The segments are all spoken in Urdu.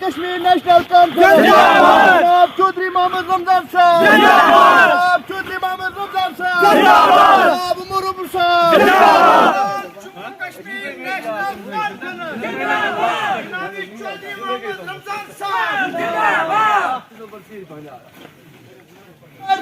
کشمیر نیشنل کانفرنس جناب چودھری محمد رمضان صاحب جناب چودھری محمد رمضان صاحب جناب عمر عبد صاحب جموں کشمیر نیشنل کانفرنس جناب چودھری محمد رمضان صاحب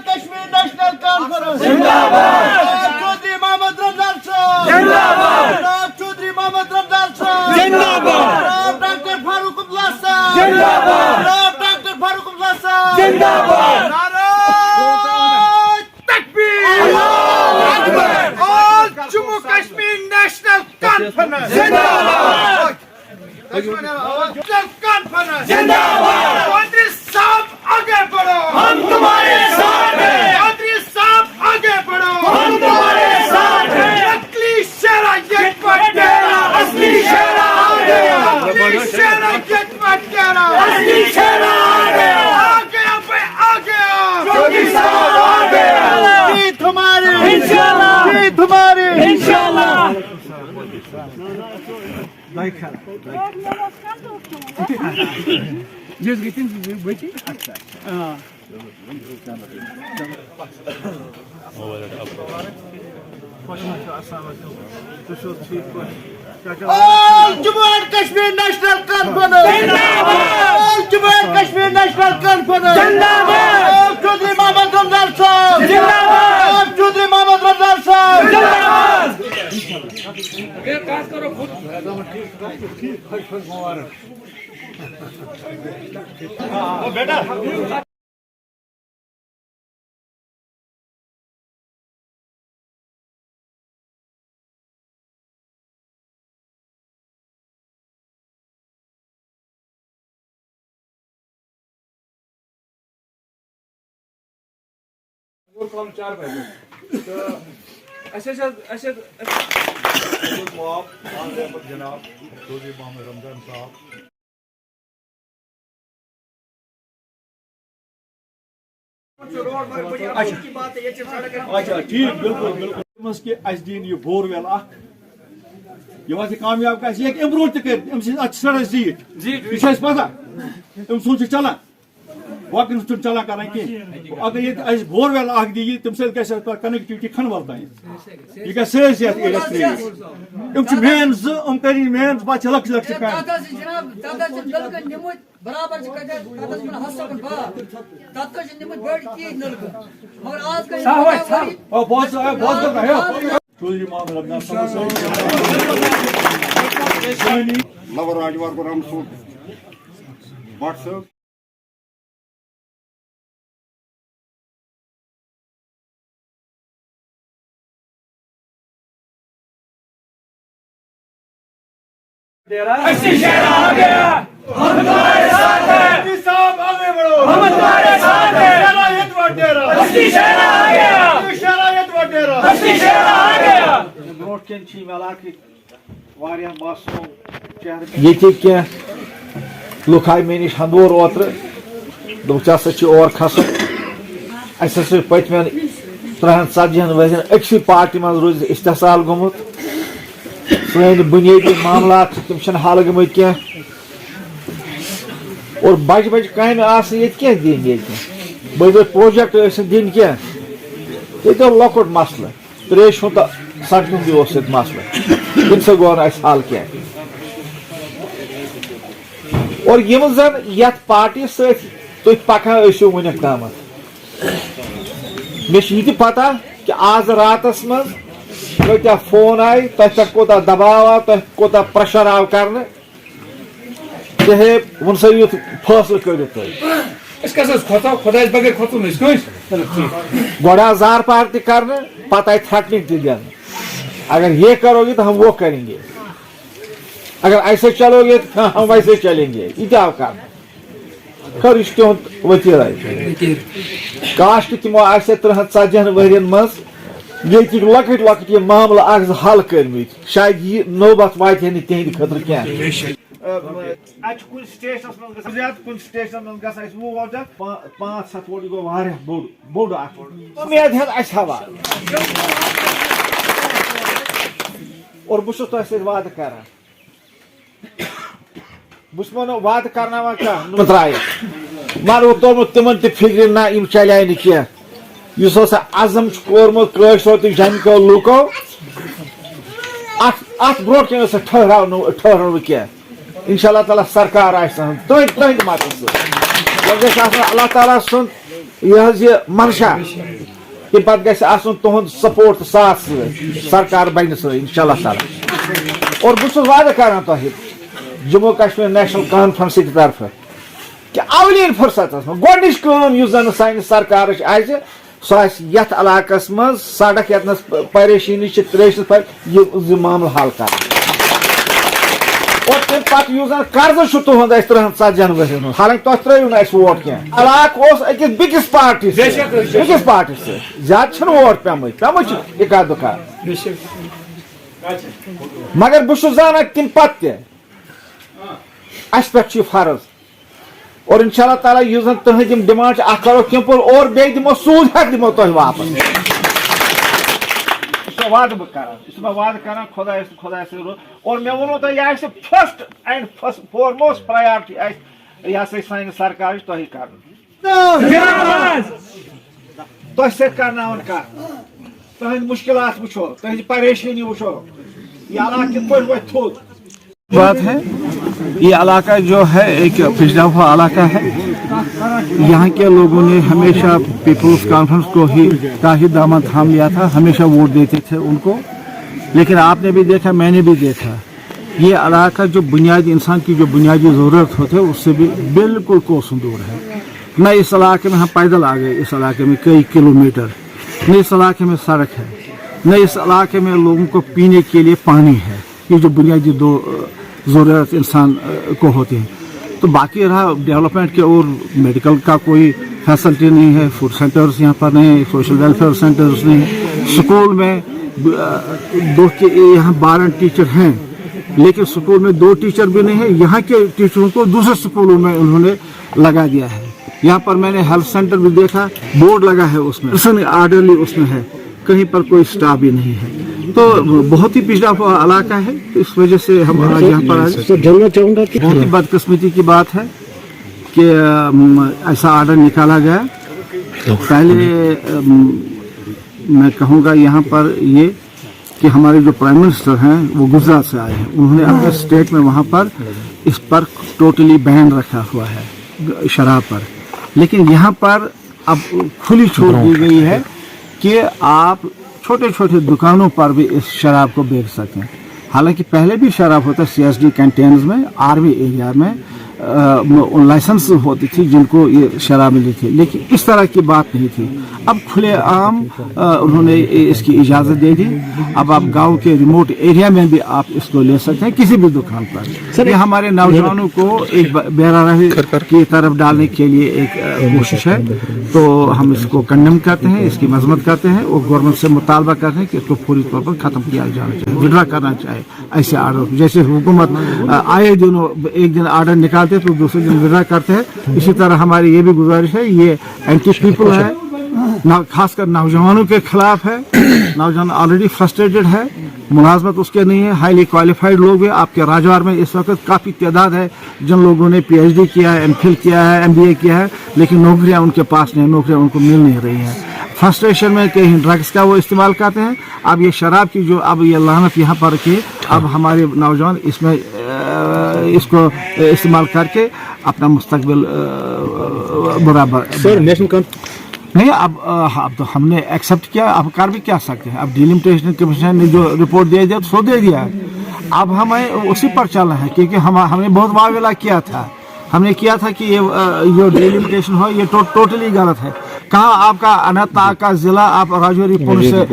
کشمیر نیشنل کانفرنس جناب چودھری محمد رمضان صاحب جناب چودھری محمد رمضان صاحب جناب ڈاکٹر فاروق عبداللہ صاحب جناب ڈاکٹر فاروق عبداللہ صاحب زندہ نعرہ تکبیر اللہ اکبر اور جموں کشمیر نیشنل کانفرنس زندہ باد کانفرنس زندہ باد چودھری صاحب آگے بڑھو ہم تمہارے ساتھ ہیں چودھری صاحب آگے بڑھو ہم تمہارے ساتھ ہیں نقلی شیرا یک پٹیرا اصلی شیرا آ گیا نقلی شیرا یک پٹیرا اصلی شیرا آ گیا بھائی آ گیا چودھری صاحب آ گیا جیت ہماری انشاءاللہ جیت ہماری انشاءاللہ جس گیتن بچی Jammu and Kashmir national conference Jammu and Kashmir national conference Chaudhary Mohammad Ramzan صاحب چودھری محمد رمضان صاحب بیٹا چار جناب چودھری محمد رمضان صاحب اچھا ٹھیک بالکل بالکل کہ اس دین یہ بور ویل اخ یہ واسہ کامیاب گژھِ یہ ام برونٛٹھ تہِ کٔرِتھ أمۍ سٕنٛز اَتھ سڑک زیٖٹھ یہِ چھِ اَسہِ پتہ أمۍ سُنٛد چھُ چلان باقین چھُنہٕ چلان کران کینٛہہ اگر ییٚتہِ اَسہِ بور ویل اکھ دِیہِ تَمہِ سۭتۍ گژھِ اَسہِ کنیکٹِوٹی کھنول تانۍ یہِ گژھِ سٲرسٕے اَتھ ایریاہَس ترٛٲوِتھ یِم چھِ مین زٕ یِم کٔرِنۍ مین پتہٕ چھِ لۄکچہِ لۄکچہِ کامہِ برابر چودھری محمد رمضان صاحب نور راجوار کو رام صوب بٹ صاحب اصلی شہر آ گیا ہم تمہارے ساتھ ہیں صاحب آگے بڑھو ہم تمہارے ساتھ ہیں شرائط وڈیرا اصلی شہر آ گیا شرائط وڈیرا اصلی شہر آ گیا برونٛٹھ کٮ۪ن چھِ یِم علاقٕکۍ واریاہ معصوٗم چہرٕ ییٚتِکۍ کینٛہہ لُکھ آیہِ مےٚ نِش ہندوور اوترٕ دوٚپُکھ ژےٚ ہسا چھِ اور کھسُن اَسہِ ہسا چھُ پٔتمٮ۪ن 30-40 ؤرین أکسٕے پارٹی منٛز روٗزِتھ استحصال گوٚمُت سٲنۍ بُنیٲدی معاملات تِم چھِنہٕ حل گٔمٕتۍ کینٛہہ اور بجہِ بجہِ کامہِ آسنہٕ ییٚتہِ کینٛہہ دِنۍ ییٚتہِ بٔڑۍ بٔڑۍ پروجیکٹ ٲسۍ نہٕ دِنۍ کینٛہہ ییٚتہِ اوس لۄکُٹ مسلہٕ تریش ہُنٛد تہٕ سڑکہِ ہُنٛد تہِ اوس ییٚتہِ مسلہٕ تَمہِ سۭتۍ گوٚو نہٕ اَسہِ حل کینٛہہ اور یِم زن یتھ پارٹی سۭتۍ تُہۍ پکان ٲسِو وُنیُک تامتھ مےٚ چھِ یہِ تہِ پتہ کہِ آز راتس منٛز کۭتیاہ فون آیہِ تۄہہِ پٮ۪ٹھ کوٗتاہ دباو آو تۄہہِ کوٗتاہ پریشر آو کرنہٕ تہِ ہے وۄنۍ سا یُتھ فٲصلہٕ کٔرِو تُہۍ گۄڈٕ آو زار پار تہِ کرنہٕ پتہٕ آیہِ تھرٹنِنگ تہِ دِنہٕ اگر یہ کرو گے تو ہم وہ کریں گے اگر ایسے چلو گے تو ہم ویسے چلیں گے یہ تہِ آو کرنہٕ خٲر یہِ چھُ تِہُنٛد ؤتیٖرے کاش کہِ تِمو آسہِ 30-40 ؤرین منٛز ییٚتِکۍ لۄکٕٹۍ لۄکٕٹۍ یِم معاملہٕ اکھ زٕ حل کٔرمٕتۍ شاید یہِ نوبت واتہِ ہے نہٕ تِہنٛدِ خٲطرٕ کینٛہہ اتہِ چھُ کُنہِ سٹیشنس منٛز گژھان زیادٕ کُنہِ سٹیشنس منٛز گژھان اَسہِ 5-7 ووٹ یہِ گوٚو واریاہ بوٚڑ اکھ اُمید ہٮ۪تھ اَسہِ حوالہٕ اور بہٕ چھُس تۄہہِ سۭتۍ وعدٕ کران بہٕ وعدٕ کرناوان کانٛہہ ترٛایہِ مگر توٚرمُت تِمن تہِ فِکرِ نہ یِم چلے نہٕ کینٛہہ یُس ہسا عزم چھُ کوٚرمُت کٲشرو تہٕ جَمکیو لوٗکو اتھ برونٛٹھ کَنۍ ٲس ٹھٔہرو نہٕ کینٛہہ اِنشاء اللہ تعالیٰ سرکار آسہِ تُہنٛدِ مدد سۭتۍ یہِ گژھِ آسُن اللہ تعالیٰ سُنٛد یہِ حظ یہِ منشا تَمہِ پتہٕ گژھِ آسُن تُہُنٛد سپورٹ تہٕ ساتھ سۭتۍ سرکار بنہِ سۭتۍ اِنشاء اللہ تعالیٰ اور بہٕ چھُس وعدٕ کران تۄہہِ جموں کشمیر نیشنل کانفرنس کی طرفہٕ کہ اولین فرصتس منٛز گۄڈنِچ کٲم یُس زن سانہِ سرکارٕچ آسہِ سۄ آسہِ یتھ علاقس منٛز سڑک یتنس پریشٲنی چھِ تریشس یہِ معاملہٕ حل کرُن اور تمہِ پتہٕ یُس زن قرضہٕ چھُ تُہُنٛد اَسہِ 340 ؤرین ہُنٛد حالانکہِ تۄہہِ ترٲیِو نہٕ اَسہِ ووٹ کینٛہہ علاقہٕ اوس أکِس بیٚکِس پارٹی سۭتۍ زیادٕ چھِنہٕ ووٹ پیٚمٕتۍ چھِ اِکا دُکا مگر بہٕ چھُس زانان تمہِ پتہٕ تہِ اَسہِ پٮ۪ٹھ چھُ یہِ فرض اور انشاء اللہ تعالیٰ یُس زن تُہنٛدۍ یِم ڈِمانڈ چھِ اکھ کرو کیٚنٛپُر اور بیٚیہِ دِمو سوٗد ہٮ۪تھ دِمو تۄہہِ واپس یہِ چھُ وعدٕ بہٕ کران یہِ چھُس بہٕ وعدٕ کران خۄدایس سۭتۍ اور مےٚ ووٚنوٕ تۄہہِ یہِ آسہِ فسٹ اینڈ فارموسٹ پرایارٹی آسہِ یہِ ہسا سانہِ سرکارٕچ تۄہہِ کرُن تۄہہِ سۭتۍ کرناوان کتھ تُہنٛدۍ مُشکِلات وٕچھو تُہنٛزِ پریشٲنی وٕچھو یہِ علاقہٕ کِتھ پٲٹھۍ وۄتھِ تھوٚد بات ہے یہ علاقہ جو ہے ایک پچھڑا ہوا علاقہ ہے یہاں کے لوگوں نے ہمیشہ پیپلز کانفرنس کو ہی کا ہی دامن تھام لیا تھا ہمیشہ ووٹ دیتے تھے ان کو لیکن آپ نے بھی دیکھا میں نے بھی دیکھا یہ علاقہ جو بنیادی انسان کی جو بنیادی ضرورت ہوتے اس سے بھی بالکل کوسوں دور ہے نہ اس علاقے میں ہم پیدل آ گئے اس علاقے میں کئی کلومیٹر نہ اس علاقے میں سڑک ہے نہ اس علاقے میں لوگوں کو پینے کے لیے پانی ہے یہ جو بنیادی دو ضرورت انسان کو ہوتی ہیں تو باقی رہا ڈیولپمنٹ کے اور میڈیکل کا کوئی فیسلٹی نہیں ہے فوڈ سینٹرز یہاں پر نہیں سوشل ویلفیئر سینٹرز نہیں اسکول میں یہاں 12 ٹیچر ہیں لیکن اسکول میں 2 ٹیچر بھی نہیں ہے یہاں کے ٹیچروں کو دوسرے اسکولوں میں انہوں نے لگا دیا ہے یہاں پر میں نے ہیلتھ سینٹر بھی دیکھا بورڈ لگا ہے اس میں آرڈرلی اس میں ہے کہیں پر کوئی اسٹاف بھی نہیں ہے تو بہت ہی پچھڑا ہوا علاقہ ہے تو اس وجہ سے ہم آج یہاں پر آئے بہت ہی بدقسمتی کی بات ہے کہ ایسا آرڈر نکالا گیا پہلے میں کہوں گا یہاں پر یہ کہ ہمارے جو پرائم منسٹر ہیں وہ گجرات سے آئے ہیں انہوں نے اپنے اسٹیٹ میں وہاں پر اس پر ٹوٹلی بین رکھا ہوا ہے شراب پر لیکن یہاں پر اب کھلی چھوٹ دی گئی ہے کہ آپ چھوٹے چھوٹے دکانوں پر بھی اس شراب کو بیچ سکیں حالانکہ پہلے بھی شراب ہوتا ہے CSD کینٹینز میں آرمی ایریا میں لائسنس ہوتی تھی جن کو یہ شراب ملی تھی لیکن اس طرح کی بات نہیں تھی اب کھلے عام انہوں نے اس کی اجازت دے دی اب آپ گاؤں کے ریموٹ ایریا میں بھی آپ اس کو لے سکتے ہیں کسی بھی دکان پر یہ ہمارے نوجوانوں کو ایک بیراراہی کی طرف ڈالنے کے لیے ایک کوشش ہے تو ہم اس کو کنڈم کرتے ہیں اس کی مذمت کرتے ہیں اور گورنمنٹ سے مطالبہ کرتے ہیں کہ اس کو فوری طور پر ختم کیا جانا چاہیے وڈرا کرنا چاہیے ایسے آرڈر جیسے حکومت آئے دنوں ایک دن آرڈر نکالتے تو دوسرے دن وڈرا کرتے ہیں اسی طرح ہماری یہ بھی گزارش ہے یہ اینٹی پیپل ہے خاص کر نوجوانوں کے خلاف ہے نوجوان آلریڈی فرسٹریٹڈ ہے ملازمت اس کے نہیں ہے ہائیلی کوالیفائڈ لوگ ہیں آپ کے راجوار میں اس وقت کافی تعداد ہے جن لوگوں نے PhD کیا ہے MPhil کیا ہے MBA کیا ہے لیکن نوکریاں ان کے پاس نہیں نوکریاں ان کو مل نہیں رہی ہیں فرسٹریشن میں کہیں ڈرگس کا وہ استعمال کرتے ہیں اب یہ شراب کی جو اب یہ لعنت یہاں پر کی اب ہمارے نوجوان اس میں اس کو استعمال کر کے اپنا مستقبل برابر نہیں اب تو ہم نے ایکسیپٹ کیا اب کر بھی کیا سکتے ہیں اب ڈیلیمیٹیشن کمیشن نے جو رپورٹ دے دیا سو دے دیا اب ہمیں اسی پر چلنا ہے کیونکہ ہم نے بہت معاوضہ کیا تھا ہم نے کیا تھا کہ یہ جو ڈیلیمیٹیشن ہو یہ ٹوٹلی غلط ہے کہاں آپ کا اننت ناگ کا ضلع آپ راجوری پور سے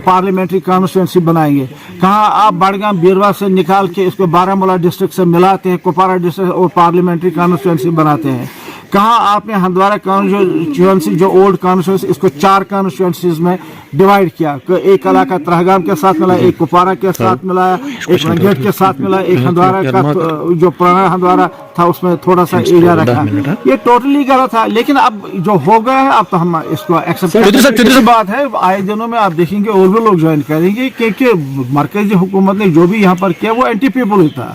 پارلیمنٹری کانسٹیچوئنسی بنائیں گے کہاں آپ بڑگام بیروا سے نکال کے اس کو بارامولہ ڈسٹرکٹ سے ملاتے ہیں کپوارہ ڈسٹرکٹ اور پارلیمنٹری کانسٹیچوئنسی بناتے ہیں کہاں آپ نے ہندوارہ کانسٹیچوئنسی جو اولڈ کانسٹیچوئنسی اس کو 4 کانسٹیچوئنسیز میں ڈیوائڈ کیا ایک علاقہ ترہگام کے ساتھ ملا ایک کپوارہ کے ساتھ ملایا ایک رنگیٹ کے ساتھ ملا ایک ہندوارہ کا جو پرانا ہندوارہ تھا اس میں تھوڑا سا ایریا رکھا یہ ٹوٹلی غلط تھا لیکن اب جو ہو گیا ہے اب تو ہم اس کو ایکسپٹ بات ہے آئے دنوں میں آپ دیکھیں گے اور بھی لوگ جوائن کریں گے کیونکہ مرکزی حکومت نے جو بھی یہاں پر کیا وہ اینٹی پیپل ہی تھا